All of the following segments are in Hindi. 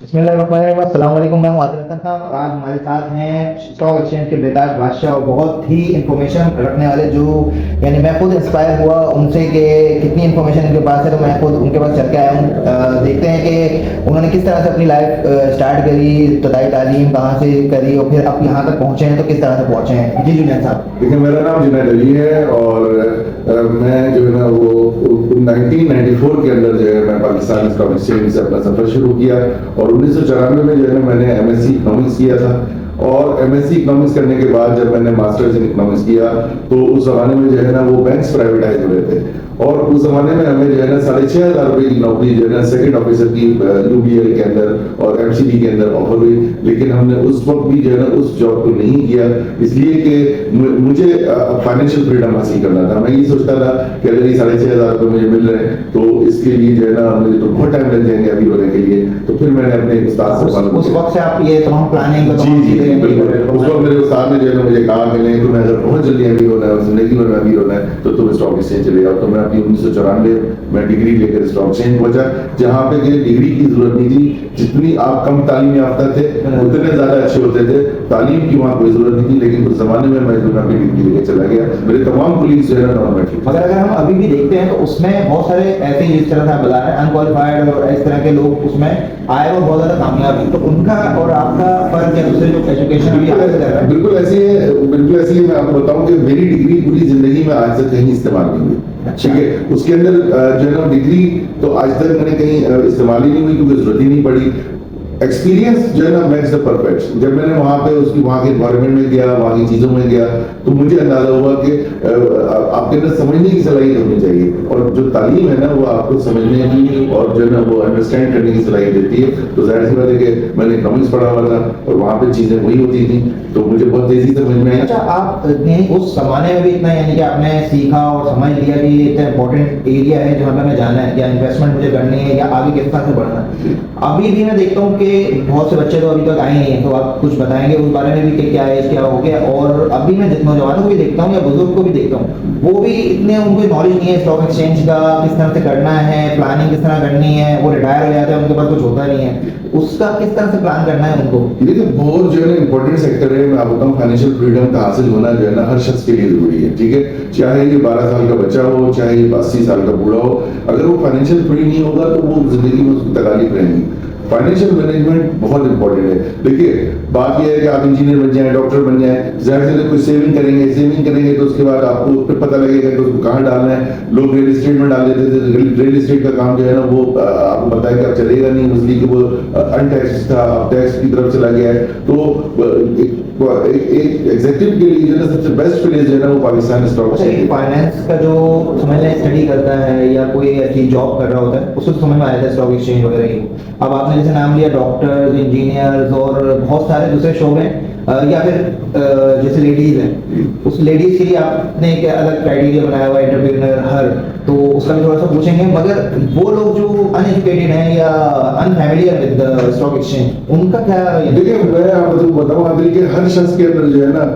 अस्सलामुअलैकुम। मैं आदिल हसन खान और आज हमारे साथ हैं स्टॉक एक्सचेंज के बेताज बादशाह और बहुत ही इंफॉर्मेशन रखने वाले जो यानी मैं खुद इंस्पायर हुआ उनसे कि कितनी इंफॉर्मेशन उनके पास है, तो मैं खुद उनके पास चल के आया हूँ। देखते हैं कि उन्होंने किस तरह से अपनी लाइफ स्टार्ट करी, इब्तदाई तालीम कहाँ से करी और फिर अब यहाँ तक पहुँचे हैं तो किस तरह से पहुँचे हैं। जी जुनैद साहब। देखिए, मेरा नाम जुनैद अली है और मैं जो है ना वो 1994 के अंदर जो है मैं पाकिस्तान स्टॉक एक्सचेंज से अपना सफर शुरू किया और 1994 में जो है ना मैंने एमएससी इकोनॉमिक्स किया था। और एमएससी इकोनॉमिक्स करने के बाद जब मैंने मास्टर्स इन इकोनॉमिक्स किया तो उस जमाने में जो है ना वो बैंक्स प्राइवेटाइज हुए थे और उस जमाने में हमें जो है ना 6,500 रुपए की नौकरी जो है ना सेकंड ऑफिसर की यूबीएल के अंदर और एमसीडी के अंदर ऑफर हुई, लेकिन हमने उस वक्त भी जो है ना उस जॉब को नहीं किया, इसलिए कि मुझे फाइनेंशियल फ्रीडम हासिल करना था। मैं ये सोचता था कि अगर ये 6,500 रुपए मुझे मिल रहे हैं तो इसके लिए जो है ना मुझे तो बहुत टाइम लग जाएंगे अभी होने के लिए। तो फिर मैंने अपने उस्ताद से उस वक्त से आप ये तमाम प्लानिंग उस वक्त मेरे उस्ताद ने जो है ना मुझे कहा कि नहीं, तुम्हें अगर बहुत जल्दी अमीर होना है, जिंदगी भर में अमीर होना है तो तुम स्टॉक एक्सचेंज चले जाओ। तो मैं अपनी 1994 में डिग्री लेकर स्टॉक एक्सचेंज पहुंचा, जहाँ पे डिग्री की जरूरत नहीं थी। जितनी आप कम तालीम याफ्ता थे उतने ज्यादा अच्छे होते थे। तालीम की वहाँ कोई जरूरत नहीं थी, लेकिन उस जमाने में मैं जो है अपनी डिग्री लेकर चला गया। मेरे तमाम कुलीग्स जो है ना नॉर्मल थे। मगर अगर हम अभी भी देखते हैं तो उसमें बहुत सारे ऐसे जिस तरह से आप बता रहे हैं अनक्वालिफाइड और इस तरह के लोग उसमें आए और बहुत ज्यादा कामयाब हैं, तो उनका और आपका फर्क या दूसरे जो एजुकेशन भी हासिल कर रहा है। बिल्कुल ऐसी है, बिल्कुल ऐसी है। मैं आपको बताऊं कि मेरी डिग्री पूरी जिंदगी में आज तक कहीं इस्तेमाल नहीं हुई। अच्छा। ठीक है, उसके अंदर जो है ना डिग्री तो आज तक मैंने कहीं इस्तेमाल ही नहीं हुई क्योंकि जरूरत ही नहीं पड़ी। एक्सपीरियंस जो है ना मेक्स द परफेक्ट। जब मैंने वहाँ पे उसकी वहाँ के एनवायरमेंट में गया, वहाँ की चीज़ों में गया, तो मुझे अंदाजा हुआ कि आपके अंदर समझने की सलाहियत होनी चाहिए और जो तालीम है ना वो आपको समझने की और जो है ना वो अंडरस्टैंड करने की सलाहियत देती है। तो जाहिर सी बात है कि मैंने इकोनॉमिक्स पढ़ा हुआ था और वहाँ पे चीज़ें वही होती थी तो मुझे बहुत तेजी से समझ में आई। अच्छा, आपने उस जमाने में भी इतना यानी कि आपने सीखा और समझ लिया कि ये इतना इंपॉर्टेंट एरिया है जहाँ पे हमें जाना है या इन्वेस्टमेंट मुझे करनी है या आगे किस तरह से बढ़ना है। अभी भी मैं देखता हूँ कि बहुत से बच्चे तो अभी तक आए नहीं हैं, तो आप कुछ बताएंगे उस बारे में भी कि क्या एज क्या हो गया। और अभी मैं नौजवानों को भी देखता हूँ या बुजुर्ग को भी देखता हूँ, वो भी इतने उनको नॉलेज नहीं है स्टॉक एक्सचेंज का, किस तरह से करना है, प्लानिंग किस तरह करनी है। वो रिटायर हो जाते हैं, उनके पास कुछ होता नहीं है, उसका किस तरह से प्लान करना है उनको। ये तो बहुत जो है ना इंपॉर्टेंट सेक्टर है। मैं आपको बताऊं फाइनेंशियल फ्रीडम का हासिल होना जो है ना हर शख्स के लिए जरूरी है। ठीक है, चाहे ये 12 साल का बच्चा हो, चाहे ये 80 साल का बूढ़ा हो, अगर वो फाइनेंशियल फ्री नहीं होगा तो वो जिंदगी में उसकी तकालीफ रहेंगी। फाइनेंशियल मैनेजमेंट बहुत इंपॉर्टेंट है। देखिए, बात यह है कि आप इंजीनियर बन जाएं, डॉक्टर बन जाएं, जाहिर से कोई सेविंग करेंगे तो उसके बाद आपको फिर पता लगेगा कि उसको कहाँ डालना है। लोग रियल एस्टेट में डाल देते थे, रियल एस्टेट का काम जो है ना वो आपको पता है कि अब चलेगा नहीं, इसलिए कि वो अनटैक्स था, अब टैक्स की तरफ चला गया है। तो एक एग्जीक्यूटिव के लिए जो है सबसे बेस्ट प्लेस जो है ना वो पाकिस्तान स्टॉक एक्सचेंज। फाइनेंस का जो समझ लें स्टडी करता है या कोई ऐसी जॉब कर रहा होता है उसको समझ में आया था स्टॉक एक्सचेंज वगैरह की। अब आपने जैसे नाम लिया डॉक्टर्स, इंजीनियर्स और बहुत सारे दूसरे शोब हैं या फिर जैसे लेडीज हैं, उस लेडीज के लिए आपने एक अलग क्राइटेरिया बनाया हुआ एंटरप्रेन्योर हर, तो उसका भी थोड़ा सा पूछेंगे। मगर वो लोग जो अनएजुकेटेड हैं या अनफैमिलियर विद स्टॉक एक्सचेंज, उनका क्या। देखिए, मैं आपको बताऊं आदिल कि हर शख्स के अंदर जो है ना,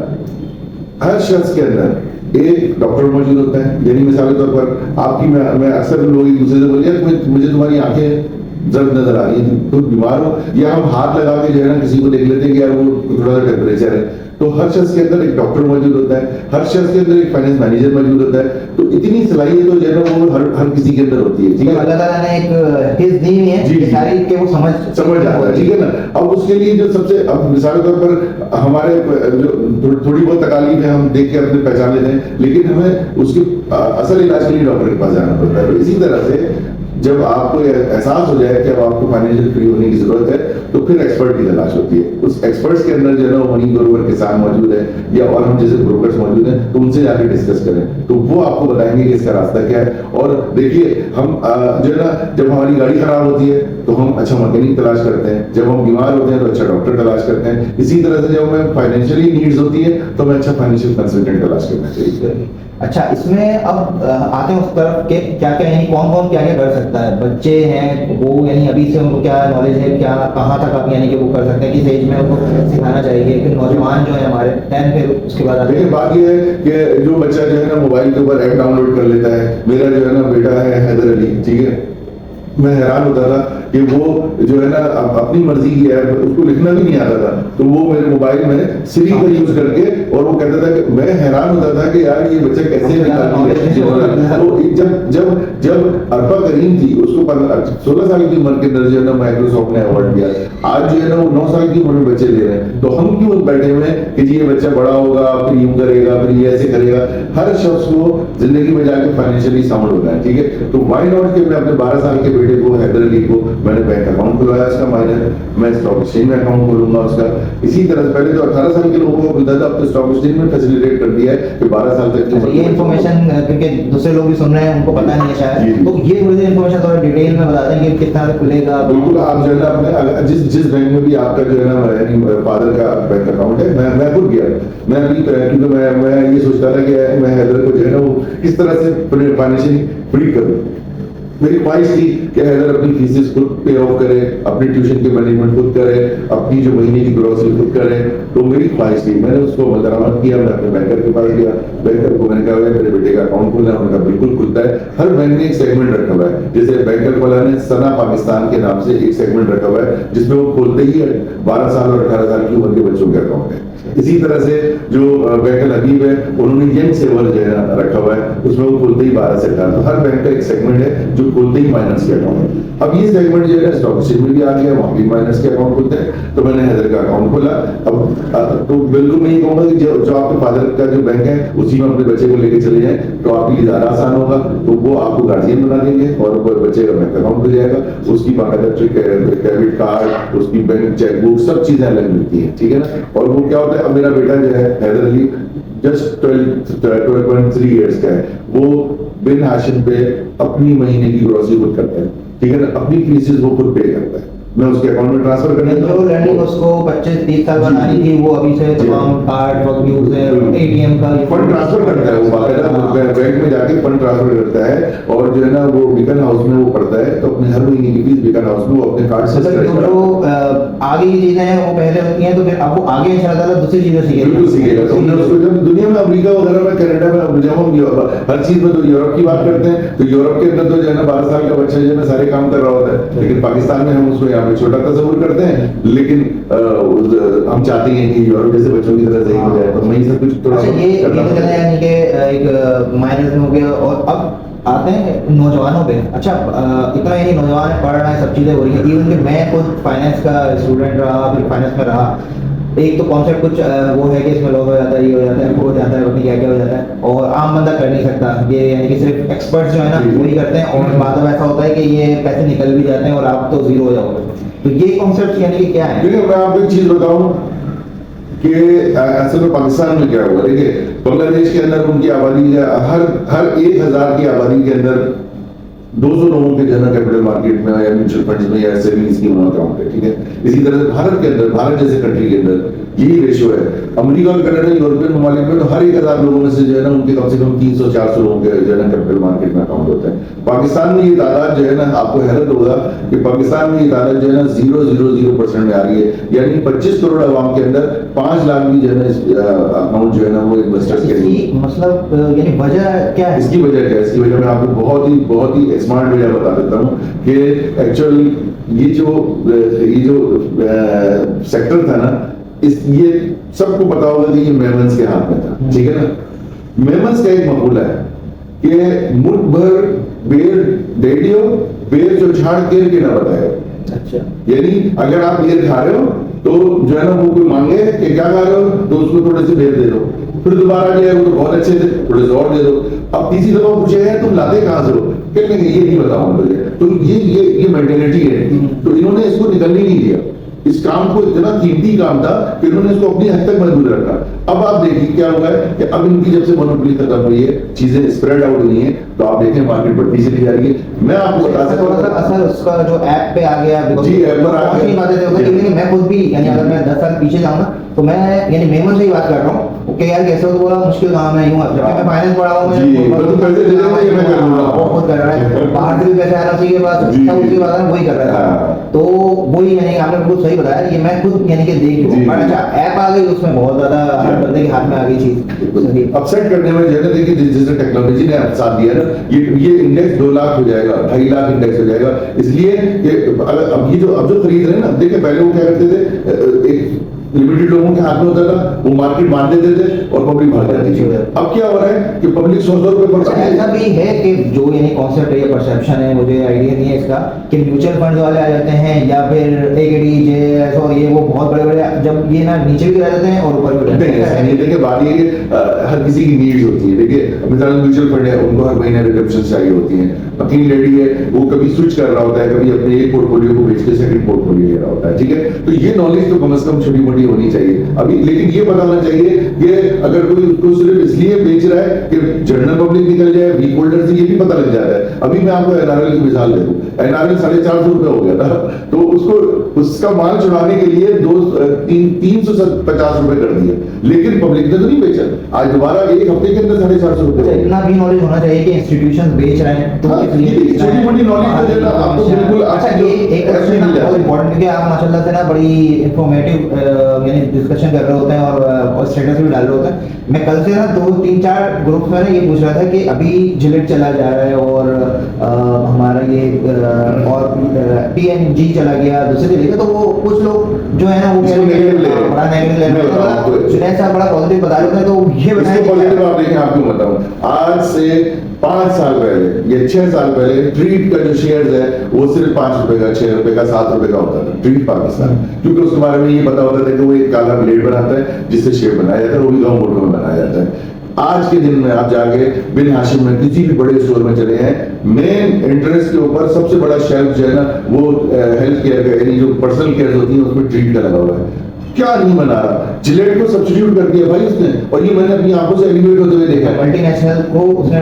हर शख्स के अंदर एक डॉक्टर मौजूद होता है। यानी मिसाल के तौर पर आपकी मैं अक्सर लोग एक दूसरे से बोलिए मुझे तुम्हारी आंखें दर्द नजर आ रही है, तुम बीमार हो, या हम हाथ लगा के जो है ना किसी को देख लेते हैं कि यार वो थोड़ा सा टेम्परेचर है। तो हर शख्स के अंदर एक डॉक्टर मौजूद होता है, हर शख्स के अंदर एक फाइनेंस मैनेजर मौजूद होता है। तो इतनी सलाहियत तो जो है ना वो हर किसी के अंदर होती है। ठीक है, अल्लाह ताला ने एक हिज दी हुई है जी, जी। सारी के वो समझ जाता है। ठीक है ना। अब उसके लिए जो सबसे अब मिसाल के तौर पर हमारे जो थोड़ी बहुत तकालीफ है हम देख के अपने पहचान लेते हैं, लेकिन हमें उसके असल इलाज के लिए डॉक्टर के पास जाना पड़ता है। तो इसी तरह से जब आपको एहसास हो जाए कि अब आपको फाइनेंशियल फ्री होने की जरूरत है तो फिर एक्सपर्ट की तलाश होती है। उस एक्सपर्ट्स के अंदर जो है ना मनी ग्रोवर किसान मौजूद है या और हम जैसे ब्रोकर्स मौजूद हैं, तो उनसे जाके डिस्कस करें तो वो आपको बताएंगे कि इसका रास्ता क्या है। और देखिए, हम जो है ना जब हमारी गाड़ी खराब होती है तो हम अच्छा मैकेनिक तलाश करते हैं, जब हम बीमार होते हैं तो अच्छा डॉक्टर तलाश करते हैं। इसी तरह से जब हमें फाइनेंशियली नीड्स होती है तो हमें अच्छा फाइनेंशियल कंसल्टेंट तलाश करना चाहिए। अच्छा, इसमें अब आते हैं उस तरफ के क्या क्या यानी कौन कौन क्या क्या कर सकता है। बच्चे हैं वो यानी अभी से उनको क्या नॉलेज है, क्या कहाँ तक आप यानी कि वो कर सकते हैं, किस एज में उनको सिखाना चाहिए। फिर नौजवान जो है हमारे 10 फिर उसके बाद आते हैं। बात ये है कि जो बच्चा जो है ना मोबाइल के ऊपर ऐप डाउनलोड कर लेता है, मेरा जो है ना बेटा है हैदर अली, ठीक है, मैं हैरान होता था कि वो जो है ना अपनी मर्जी की है, उसको लिखना भी नहीं आता था, तो वो मेरे मोबाइल में सिरी का यूज करके, और वो कहता था कि मैं हैरान होता था कि यार ये बच्चा कैसे निकालती है। तो जब जब जब अर्पा करीम थी, उसको 16 साल की उम्र के अंदर जो है ना माइक्रोसॉफ्ट ने अवार्ड दिया, आज जो है ना वो 9 साल की उम्र में बच्चे ले रहे हैं, तो हम क्यों बैठे हुए हैं कि जी ये बच्चा बड़ा होगा फिर यूं करेगा फिर ये ऐसे करेगा। हर शख्स को जिंदगी में जाके फाइनेंशियली साउंड होना है, ठीक है। तो व्हाई नॉट कि मैं अपने 12 साल के बेटे को, हैदर अली को, मैंने बैंक अकाउंट खुलवाया उसका माइनर, मैं स्टॉक एक्सचेंज में अकाउंट खोलूंगा उसका। इसी तरह से पहले तो 18 साल के लोगों को मिलता था, अब तो स्टॉक एक्सचेंज में फैसिलिटेट कर दिया है कि 12 साल तक ये इन्फॉर्मेशन, क्योंकि दूसरे लोग भी सुन रहे हैं, उनको पता नहीं है शायद, तो ये थोड़ी इन्फॉर्मेशन थोड़ा डिटेल में बता दें कि कितना खुलेगा। बिल्कुल, आप जो है ना अपने जिस बैंक में भी आपका जो है ना फादर का बैंक अकाउंट है, मैं खुद गया, मैं अभी क्योंकि मैं ये सोचता था कि मैं हैदर को जो है ना वो किस तरह से फाइनेंशियली फ्री करूं। मेरी ख्वाहिश थी कि हैदर अपनी फीसेस खुद पे ऑफ करे, अपनी ट्यूशन के मैनेजमेंट खुद करे, अपनी जो महीने की ग्रोसरी खुद करे, तो मेरी ख्वाहिश थी। मैंने उसको दरामद किया, मैं अपने बैंकर के पास गया, बैंकर को मैंने कहा मेरे बेटे का अकाउंट खोलना है, उन्होंने कहा बिल्कुल खुलता है। हर बैंक ने एक सेगमेंट रखा हुआ है, जैसे बैंकर वाला ने सना पाकिस्तान के नाम से एक सेगमेंट रखा हुआ है, जिसमें वो खोलते ही 12 साल और 18 साल की उम्र के बच्चों के अकाउंट है। इसी तरह से जो बैंकर हबीब है, उन्होंने यंग सेवर जो है रखा हुआ है, उसमें वो खोलते ही 12 से 18। तो हर बैंक का एक सेगमेंट है जो खोलते ही माइनस के अकाउंट है। अब ये सेगमेंट जो है स्टॉक एक्सचेंज में भी आ गया, वहां भी माइनस के अकाउंट खुलते हैं, तो मैंने हैदर का अकाउंट खोला। अब तो बिल्कुल मैं ये कहूंगा कि जो आपके फादर का जो बैंक है उसी में अपने बच्चे को लेके चले जाए तो आपके लिए ज्यादा आसान होगा। तो वो आपको गार्जियन बना देंगे और बच्चे का बैंक अकाउंट खुल जाएगा, उसकी बाकायदा डेबिट कार्ड, उसकी बैंक चेकबुक, सब चीजें अलग मिलती है, ठीक है ना। और वो क्या होता है, अब मेरा बेटा जो है हैदर अली जस्ट 12.3 इयर्स का है, वो बिन हाशिम पे अपनी महीने की ग्रोसरी खुद करता है, ठीक है ना, अपनी फीसेस वो खुद पे करता है, मैं उसके अकाउंट में ट्रांसफर करने जो लर्निंग उसको 25-30 साल बनानी थी, वो अभी से तमाम कार्ड यूज है, एटीएम का फंड ट्रांसफर करता है, वो बाकायदा बैंक में जाके फंड ट्रांसफर करता है, और जो है ना वो बीकन हाउस में वो पढ़ता है, तो अपने हर महीने की फीस बीकन हाउस में वो अपने कार्ड से जो आगे की चीजें हैं वो पहले होती हैं, तो फिर अब वो आगे इंशाल्लाह दूसरी चीजें सीखेगा, बिल्कुल सीखेगा। तो हमने उसको जब दुनिया में अमेरिका वगैरह में, कनाडा में, जब हम हर चीज में तो यूरोप की बात करते हैं, तो यूरोप के अंदर तो जो है ना 12 साल का बच्चा जो है ना सारे काम कर रहा होता है, लेकिन पाकिस्तान में हम उसको यहाँ पे छोटा तस्वीर करते हैं, लेकिन हम चाहते हैं कि यूरोप जैसे बच्चों की तरह सही हो जाए, तो मैं सब कुछ थोड़ा ये तो यानी कि एक माइनस में हो गया। और अब आते हैं नौजवानों पे। अच्छा, इतना यानी नौजवान पढ़ रहे हैं, सब चीजें हो रही हैं, इवन कि मैं खुद फाइनेंस का स्टूडेंट रहा, फिर फाइनेंस में रहा। एक तो कॉन्सेप्ट कुछ वो है कि इसमें लॉस हो जाता है, ये हो जाता है, वो हो जाता है, पता क्या क्या हो जाता है, और आम बंदा कर नहीं सकता ये, यानी कि सिर्फ एक्सपर्ट्स जो है ना वही करते हैं, और बाद में ऐसा होता है कि ये पैसे निकल भी जाते हैं और आप तो जीरो हो जाओगे। तो ये कॉन्सेप्ट यानी कि क्या है? देखिए, मैं आपको एक चीज बताऊं कि असल में पाकिस्तान में क्या हुआ, देखिए बांग्लादेश के अंदर उनकी आबादी हर 1000 की आबादी के अंदर 200 लोगों के जनरल कैपिटल मार्केट में या म्यूचुअल फंड्स में या सेविंग स्कीम अकाउंट है, ठीक है। इसी तरह से भारत के अंदर, भारत जैसे कंट्री के अंदर यही रेशियो है। अमेरिका और कनाडा, यूरोपियन ममालिक में तो हर 1000 लोगों में से जो है ना उनके कम से कम 300-400 लोगों के जो है ना कैपिटल मार्केट में अकाउंट होता है। पाकिस्तान में ये तादाद जो है ना, आपको हैरत होगा कि पाकिस्तान में ये तादाद जो है ना 0.00% में आ रही है, यानी 25 करोड़ अवाम के अंदर 5 लाख भी जो है ना अकाउंट जो है ना वो इन्वेस्टर्स के लिए। मतलब यानी वजह क्या है इसकी? वजह क्या है इसकी? वजह मैं आपको बहुत ही स्मार्ट वजह बता देता हूँ कि एक्चुअली ये जो सेक्टर था ना, ये सबको पता होगा कि ये मेमन्स के हाथ में था, ठीक है ना। मेमन्स का एक मकूला है कि मुठ भर बेर डेडियो, बेर जो झाड़ केर के ना बताए। अच्छा, यानी अगर आप बेर खा रहे हो तो जो है ना वो कोई मांगे कि क्या खा रहे हो, तो उसको थोड़े से बेर दे दो, फिर दोबारा जो है वो तो बहुत अच्छे से थोड़े से और दे दो। अब तीसरी दफा पूछे हैं तुम लाते कहां से हो, कहने लगे ये नहीं बताऊं मुझे। तो ये मेंटेलिटी है, तो इन्होंने इसको निकलने नहीं दिया। इस काम को इतना कीमती काम था कि उन्होंने इसको अपनी हद तक महदूद रखा। अब आप देखिए क्या हुआ है कि अब इनकी जब से मोनोपोली खत्म हुई है, चीजें स्प्रेड आउट हुई हैं, तो आप देखें मार्केट बढ़ती चली जा रही है। मैं आपको बता सकता हूं, थोड़ा सा असर उसका जो ऐप पे आ गया, जी, ऐप पर आ गया। नहीं बातें होगा, लेकिन मैं खुद भी यानी अगर मैं 10 साल पीछे जाऊँ ना, तो मैं यानी मेमन से ही बात कर रहा हूँ, ओके यार कैसे हो, तो बोला मुश्किल काम है, यूं जब मैं फाइनेंस पढ़ा हूं जी, तो तुम पैसे दे देना, ये मैं कर लूंगा। वो खुद कर रहा है, बाहर से भी पैसे आना चाहिए बस, जी। सब उसके बाद वही कर रहा हाँ। था। तो वही यानी कि आपने बिल्कुल सही बताया, ये मैं खुद यानी कि देख जी। चुका हूं। अच्छा ऐप आ गई, उसमें बहुत ज्यादा हर बंदे के हाथ में आ गई चीज। सही। अपसेट करने में जो है ना, देखिए जैसे टेक्नोलॉजी ने साथ दिया ना, ये इंडेक्स 2 लाख हो जाएगा, 2.5 लाख इंडेक्स हो जाएगा। इसलिए कि अब ये जो अब जो खरीद रहे हैं ना, देखिए पहले वो क्या करते थे, एक लिमिटेड लोगों के हाथ में होता था, वो मार्केट बांट देते थे और पब्लिक भाग जाती थी। अब क्या हो रहा है कि पब्लिक 100 रुपए पर ऐसा भी है कि जो यानी कॉन्सेप्ट है या परसेप्शन है, मुझे आइडिया नहीं है इसका, कि म्यूचुअल फंड वाले आ जाते हैं या फिर एकेडी जेएस और ये वो बहुत बड़े बड़े, जब ये ना नीचे भी रह जाते हैं और ऊपर भी नहीं, ऐसा नहीं। देखिए बात ये है कि हर किसी की नीड्स होती है। देखिए मिसाल म्यूचुअल फंड है, उनको हर महीने रिडम्पशन चाहिए होती है। अकेली लेडी है, वो कभी स्विच कर रहा होता है, कभी अपने एक पोर्टफोलियो को बेच के सेकंड पोर्टफोलियो ले रहा होता है, ठीक है। तो ये नॉलेज तो कम से कम छोटी मोटी होनी चाहिए अभी। लेकिन ये पता होना चाहिए कि अगर कोई उसको सिर्फ इसलिए बेच रहा है कि जनरल पब्लिक निकल जाए, वीक होल्डर से, ये भी पता लग जाता है। अभी मैं आपको एनआरएल की मिसाल दे दूं, एनआरएल 450 रुपए हो गया था, तो उसको उसका माल छुड़ाने के लिए 350 रुपए कर दिए, लेकिन पब्लिक ने तो नहीं बेचा। आज दोबारा एक हफ्ते के अंदर 450 रुपए। इतना भी नॉलेज होना चाहिए कि इंस्टीट्यूशन बेच रहे हैं तो छोटी मोटी नॉलेज तो आपको बिल्कुल। अच्छा ये एक क्वेश्चन बहुत इंपॉर्टेंट, क्योंकि आप माशाल्लाह से ना बड़ी इंफॉर्मेटिव यानी डिस्कशन कर रहे होते हैं और स्टेटस भी डाल रहे होते हैं। मैं कल से ना 2-3-4 ग्रुप में ना ये पूछ रहा था कि अभी जिलेट चला जा रहा है और हमारा ये और पीएनजी चला गया दूसरे जगह, तो वो कुछ लोग जो है ना वो इसको negative ले रहे हैं। बड़ा नेगेटिव ले रहे हैं। जुनैद साहब बड़ा पॉजिटिव बता रहे थे, तो ये बताएं इसको पॉजिटिव आप देखें, आपको बताऊं, आज से 5 साल पहले या 6 साल पहले ट्रीट का जो शेयर है वो सिर्फ 5 रुपए का, 6 रुपए का, 7 रुपए का होता था, ट्रीट पाकिस्तान। क्योंकि उसके बारे में ये पता होता था कि वो एक काला ब्लेड बनाता है जिससे शेयर बनाया जाता है, वो भी गाँव मोटो में बनाया जाता है। आज के दिन में आप जाके बिन हाशिम में किसी भी बड़े स्टोर में चले हैं, मेन इंटरेस्ट के ऊपर सबसे बड़ा शेल्फ जो है ना, वो हेल्थ केयर का यानी जो पर्सनल केयर होती है उसमें ट्रीट का लगा हुआ है। क्या नहीं बना रहा, जिलेट को सब्स्टिट्यूट कर दिया भाई उसने, और ये मैंने अपनी आंखों से एलिवेट होते हुए देखा है। मल्टीनेशनल को उसने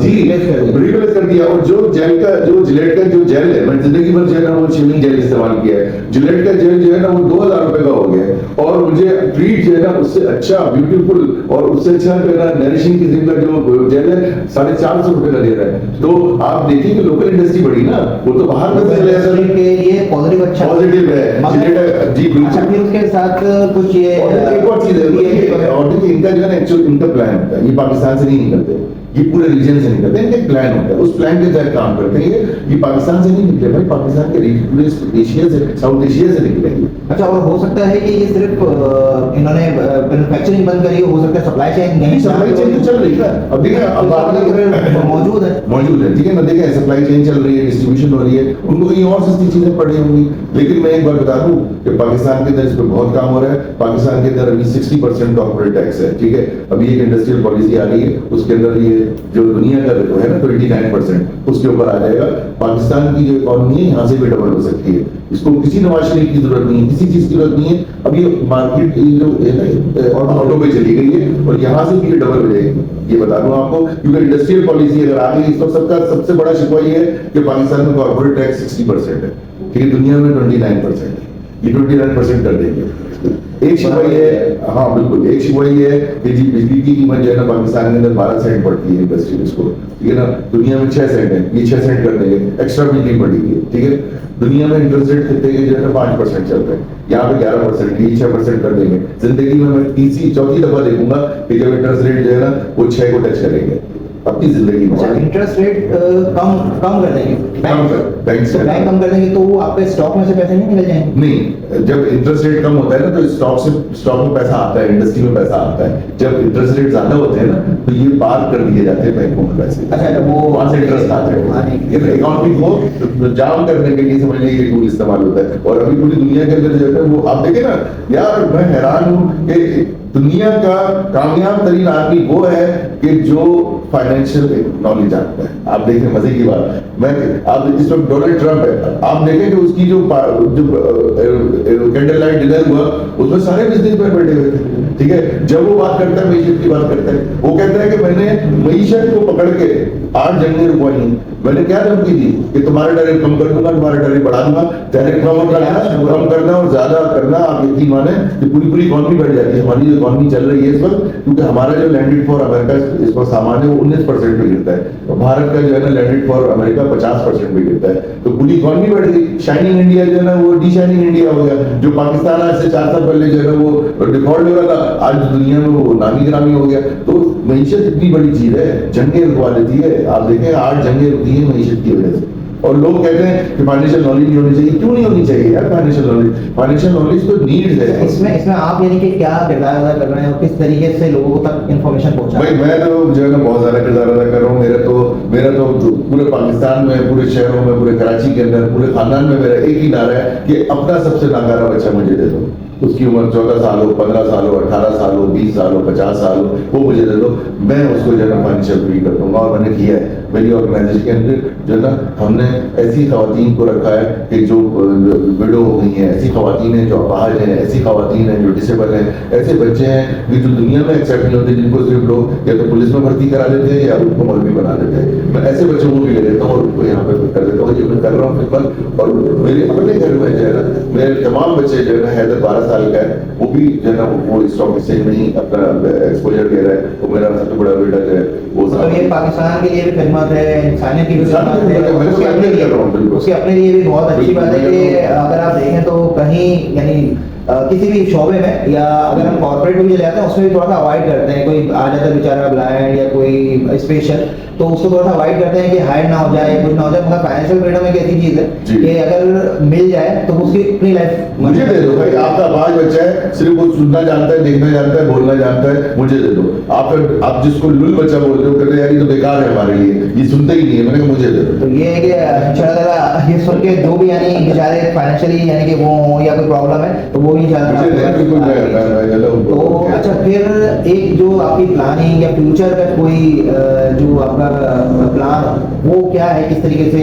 जी रिप्लेस कर दिया। और जो जेल का जो जिलेट का जो जेल है, मैं जिंदगी भर जो है ना वो शेविंग जेल इस्तेमाल किया है, जिलेट का जेल जो है ना वो 2000 रुपए का हो गया, और मुझे ट्रीट जो है ना उससे अच्छा ब्यूटीफुल और उससे अच्छा जो है ना नरिशिंग किस्म का जो जेल है 450 रुपए का दे रहा है। तो आप देखिए कि लोकल इंडस्ट्री बढ़ी ना, वो तो बाहर में चले जाते के लिए पॉजिटिव है जिलेट। जी बिल्कुल। उसके साथ कुछ ये एक और चीज है, और देखिए इनका जो है ना एक्चुअल इनका प्लान होता है, ये पाकिस्तान से नहीं निकलते, ये पूरे रीजन से निकलते हैं। इनका एक प्लान होता है, उस प्लान के तहत काम करते हैं। ये पाकिस्तान से नहीं निकले भाई, पाकिस्तान के पूरे एशिया से, साउथ एशिया से निकले। अच्छा, और हो सकता है कि ये सिर्फ इन्होंने मैन्युफैक्चरिंग बंद करी, हो सकता है सप्लाई चेन नहीं, सप्लाई चेन तो चल रही है। अब देखिए अब मौजूद है, ठीक है ना। देखिए सप्लाई चेन चल रही है, डिस्ट्रीब्यूशन हो रही है, उनको कहीं और सस्ती चीजें पड़ रही होंगी। लेकिन मैं एक बार बता दूं कि पाकिस्तान के अंदर इस पर बहुत काम हो रहा है। पाकिस्तान के अंदर अभी 60% कॉर्पोरेट टैक्स है, ठीक है। अभी एक इंडस्ट्रियल पॉलिसी आ रही है, उसके अंदर ये जो दुनिया का है ना 29% उसके ऊपर आ जाएगा। पाकिस्तान की जो इकोनॉमी है यहाँ से भी डबल हो सकती है। इसको किसी नवाज शरीफ की जरूरत नहीं है, किसी चीज की जरूरत नहीं है। अभी मार्केट जो है ना ऑटो पे चली गई है और यहाँ से भी डबल हो जाएगी, ये बता दूं आपको। क्योंकि इंडस्ट्रियल पॉलिसी अगर आ गई, इसको सबका सबसे बड़ा शिकवा ये है कि पाकिस्तान में कॉर्पोरेट टैक्स 60% है, ठीक है। दुनिया में 29% है, ये 29% कर देंगे। एक शिकवा ये है, हाँ बिल्कुल, एक शिकवा ये है कि जी बिजली की कीमत जो है ना पाकिस्तान के अंदर 12 सेंट पड़ती है इंडस्ट्रीज को, ठीक है ना। दुनिया में 6 सेंट है, ये 6 सेंट कर देंगे, एक्स्ट्रा बिजली पड़ेगी, ठीक है। दुनिया में इंटरेस्ट रेट कितने के जो है ना 5% चल रहे हैं, यहाँ पे 11%, ये 6% कर देंगे। जिंदगी में मैं तीसरी चौथी दफा देखूंगा कि जब इंटरेस्ट रेट जो है ना वो 6 को टच करेंगे अपनी जिंदगी में। इंटरेस्ट रेट कम कर देंगे, बैंक कम कर देंगे, तो वो आपके स्टॉक में से पैसे नहीं निकल जाएंगे? नहीं, जब इंटरेस्ट रेट कम होता है ना तो स्टॉक में पैसा आता है, इंडस्ट्री में पैसा आता है। जब इंटरेस्ट रेट ज्यादा होते हैं ना तो ये पार कर दिए जाते हैं बैंकों में पैसे। अच्छा, तो वो वहां से इंटरेस्ट आता है। इकोनॉमी को जाम करने के लिए समझ लीजिए टूल इस्तेमाल होता है। और अभी पूरी दुनिया के अंदर जो है वो आप देखें ना यार, मैं हैरान हूँ कि दुनिया का कामयाब तरीन आदमी वो है कि जो फाइनेंशियल नॉलेज आता है, आप देखें मजे की बात, मैं आप इस वक्त डोनाल्ड ट्रंप है, आप देखें कि उसकी जो कैंडल लाइट डिनर हुआ उसमें सारे बिजनेसमैन बैठे हुए थे, ठीक है। जब वो बात करता है मईशत की बात करता है, वो कहता है कि मैंने मईशत को पकड़ के 8 जंगें रुकवाई, मैंने क्या धमकी दी कि तुम्हारे टैरिफ कम कर दूंगा, तुम्हारे टैरिफ बढ़ा दूंगा, टैरिफ कम करना और ज्यादा करना, आप यकीन माने कि पूरी इकॉनमी बढ़ जाती है। हमारी जो इकॉनमी चल रही है इस वक्त, क्योंकि हमारा जो लैंडेड फॉर अमेरिका इस वक्त सामान है वो 19% पे गिरता है, और भारत का जो है ना लैंडेड फॉर अमेरिका 50% पे गिरता है, तो पूरी इकॉनमी बढ़ गई। शाइनिंग इंडिया जो है ना वो डी शाइनिंग इंडिया हो गया। जो पाकिस्तान आज से 4 साल पहले जो है ना वो डिफॉल्ट हो रहा था, आज दुनिया में वो नामी गिरामी हो गया। तो मईशत इतनी बड़ी चीज है, जंगें रुकवा देती है। आप देखें 8 जंगें रुकी हैं मईशत की वजह से। और लोग कहते हैं कि फाइनेंशियल नॉलेज नहीं होनी चाहिए, क्यों नहीं होनी चाहिए यार? फाइनेंशियल नॉलेज तो नीड्स है। इसमें आप यानी कि क्या किरदार अदा कर रहे हैं और किस तरीके से लोगों तक इंफॉर्मेशन पहुंचा भाई मैं तो जो है ना बहुत ज्यादा किरदार अदा कर रहा हूँ। मेरा तो पूरे पाकिस्तान में, पूरे शहरों में, पूरे कराची के अंदर, पूरे खानदान में मेरा एक ही नारा है कि अपना सबसे नाकारा बच्चा मुझे दे दो। उसकी उम्र 14 साल हो, 15 साल हो, 18 साल हो, 20 साल हो, 50 साल हो, वो मुझे दे दो, मैं उसको जो है ना फाइनेंशियल फ्री कर दूंगा। और मैंने किया है, मेरी ऑर्गेनाइजेशन के अंदर जो है ना हमने ऐसी खवातीन को रखा है कि जो विडो हो गई हैं, ऐसी खवातीन हैं जो अपाहज हैं, ऐसी खवातीन हैं जो डिसेबल हैं, ऐसे बच्चे हैं कि जो दुनिया में एक्सेप्ट नहीं होते, जिनको सिर्फ लोग या तो पुलिस में भर्ती करा देते हैं या उनको मौलवी बना देते हैं। मैं ऐसे बच्चों को भी ले लेता हूँ और उनको यहाँ पे कर देता हूँ। ये मैं कर रहा हूँ फिलहाल। और मेरे अपने घर में जो है ना मेरे तमाम बच्चे जो है ना, हैदर 12 साल का है, वो भी जो है ना वो स्टॉक एक्सचेंज में ही अपना एक्सपोजर दे रहा है। वो मेरा सबसे बड़ा बेटा जो है वो मतलब ये पाकिस्तान के लिए भी खिदमत है, इंसानियत की भी खिदमत है, मैं उसके अपने लिए भी बहुत अच्छी बात है कि अगर आप देखें तो कहीं यानी किसी भी शोबे में या अगर हम कॉर्पोरेट में भी जाते हैं उसमें भी थोड़ा सा अवॉइड करते हैं। कोई आ जाता है बेचारा ब्लाइंड या कोई स्पेशल, तो उसको थोड़ा सा अवॉइड करते हैं कि हाइड ना हो जाए, कुछ ना हो जाए। मगर फाइनेंशियल फ्रीडम एक ऐसी चीज है कि अगर मिल जाए तो उसकी अपनी लाइफ मुझे दे दो भाई। आपका 5 बच्चा है, सिर्फ वो सुनना जानता है, देखना जानता है, बोलना जानता है, मुझे दे दो। आप जिसको लुल बच्चा बोलते हो, कहते यार ये तो बेकार है हमारे लिए, ये सुनते ही नहीं है, मैंने कहा मुझे दे दो। तो ये है कि इंशाल्लाह ये सुन के जो भी यानी बेचारे फाइनेंशियली यानी कि वो या कोई प्रॉब्लम है तो वो ही ज्यादा। तो अच्छा, फिर एक जो आपकी प्लानिंग या फ्यूचर का कोई जो आपका प्लान वो क्या है, किस तरीके से?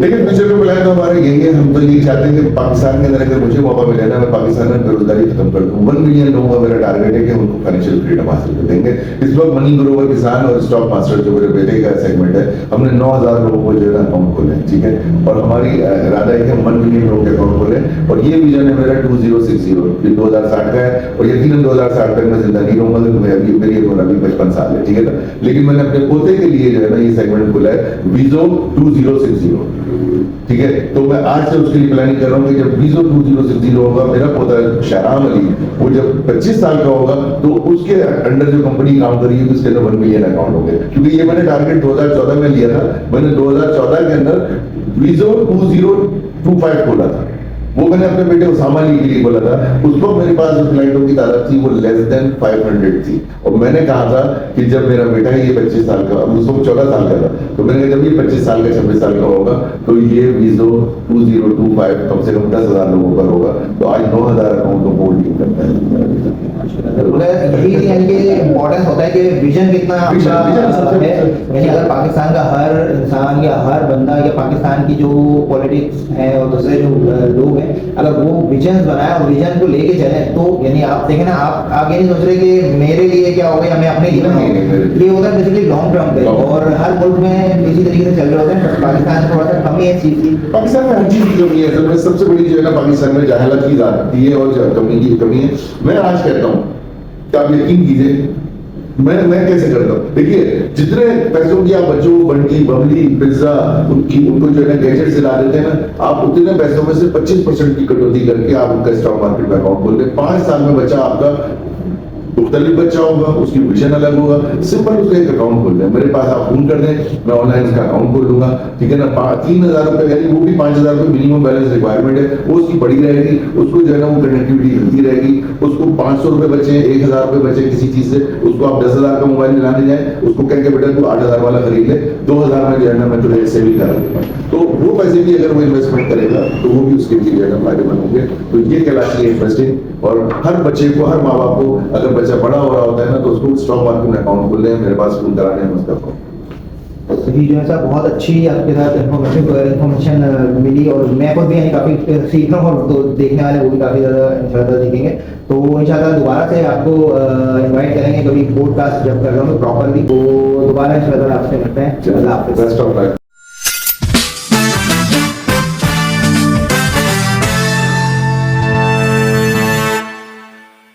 लेकिन फ्यूचर में प्लान तो हमारे यही है। हम तो यही चाहते हैं कि पाकिस्तान के अंदर अगर मुझे मौका मिले ना, मैं पाकिस्तान में बेरोजगारी खत्म कर दूं। 1 मिलियन लोगों का मेरा टारगेट है कि उनको फाइनेंशियल फ्रीडम हासिल कर देंगे। इस वक्त मनी ग्रोवर किसान और स्टॉक मास्टर जो मेरे बेटे का सेगमेंट है, हमने 9000 लोगों को जो है ना अकाउंट खोले हैं, ठीक है। और हमारी इरादा है कि हम 1 मिलियन लोगों के अकाउंट खोले, और ये विजन है मेरा 2060, 2060 का है। और यकीनन 2060 तक मैं जिंदा नहीं रहूंगा, क्योंकि मेरी उम्र अभी 55 साल है, ठीक है ना। लेकिन मैंने अपने पोते के लिए जो है ना ये सेगमेंट खोला है, वीजो 2060, ठीक है। तो मैं आज से उसके लिए प्लानिंग कर रहा हूँ कि जब वीजो 2060 होगा, मेरा पोता शहराम अली वो जब 25 साल का होगा तो उसके अंडर जो कंपनी काम करी है उसके अंदर 1 मिलियन अकाउंट होंगे। क्योंकि ये मैंने टारगेट 2014 में लिया था। मैंने 2014 के अंदर वीजो 2025 खोला था। वो मैंने अपने बेटे उसामा अली के लिए बोला था। उस वक्त मेरे पास जो क्लाइंटों की तादाद थी वो लेस देन 500 थी। और मैंने कहा था कि जब मेरा बेटा है ये 25 साल का, अब उस वक्त 14 साल का था, तो मैंने कहा जब ये 25 साल का 26 साल का होगा तो ये वीजो 2025 कम से कम 10,000 लोगों पर होगा। तो आज 9,000 अकाउंट को होल्ड करता है। यही यानी कि इम्पोर्टेंस होता है कि विजन कितना आपका है। यानी अगर पाकिस्तान का हर इंसान या हर बंदा या पाकिस्तान की जो पॉलिटिक्स है और दूसरे जो लोग हैं, अगर वो विजन बनाए और विजन को लेके चले, तो यानी आप देखें ना, आप आगे नहीं सोच रहे कि मेरे लिए क्या होगा या मैं अपने लिए बनाऊंगा। ये होता है बेसिकली लॉन्ग टर्म पे, और हर मुल्क में इसी तरीके से चल रहे होते हैं। पाकिस्तान में थोड़ा सा कमी है इस चीज की। पाकिस्तान में हर चीज की कमी है। तो सबसे बड़ी जो है ना पाकिस्तान में जहालत की जाती है और कमी की कमी है। मैं आज कहता हूँ कि आप यकीन कीजिए, मैं कैसे करता हूँ। देखिए, जितने पैसों की आप बच्चों को बंटी, बबली, पिज्जा उनको जो है ना गैजेट से ला देते हैं ना, आप उतने पैसों में से 25% की कटौती करके आप उनका स्टॉक मार्केट में अकाउंट खोल दें। 5 साल में बच्चा आपका मुख्तलिफ बच्चा होगा, उसकी विजन अलग होगा। सिंपल उसका एक अकाउंट खोल दें, मेरे पास आप फोन कर दें, मैं ऑनलाइन इसका अकाउंट खोल दूंगा, ठीक है ना। 3,000 रुपए, यानी वो भी 5,000 रुपए मिनिमम बैलेंस रिक्वायरमेंट है, वो उसकी बड़ी रहेगी। उसको जो है ना वो कनेक्टिविटी मिलती रहेगी। उसको 500 रुपए बचे, 1,000 रुपए बचे किसी चीज से, उसको आप 10,000 का मोबाइल दिलाने जाए, उसको कह के बेटा तू 8,000 वाला खरीद ले, 2,000 में जो है ना मैं तुझे सेविंग करा दूंगा। तो वो पैसे भी अगर वो इन्वेस्टमेंट करेगा तो वो भी उसके लिए जो है ना फायदेमंद होंगे। तो ये कहलाती है इन्वेस्टिंग। और हर बच्चे को, हर माँ बाप को, अगर बच्चा बच्चा बड़ा हो रहा होता है ना तो उसको स्टॉक मार्केट में अकाउंट खोलने हैं, मेरे पास फोन कराने में उसका अकाउंट। तो ये जो है सर बहुत अच्छी आपके साथ इन्फॉर्मेशन मिली और मैं खुद भी यानी काफ़ी सीख रहा हूँ और तो देखने वाले वो भी काफ़ी ज़्यादा इंशाल्लाह सीखेंगे। तो इंशाल्लाह दोबारा से आपको इनवाइट करेंगे कभी पॉडकास्ट जब कर रहा हूँ प्रॉपरली, तो दोबारा इंशाल्लाह आपसे मिलते हैं। अल्लाह हाफ़िज़। Best of luck.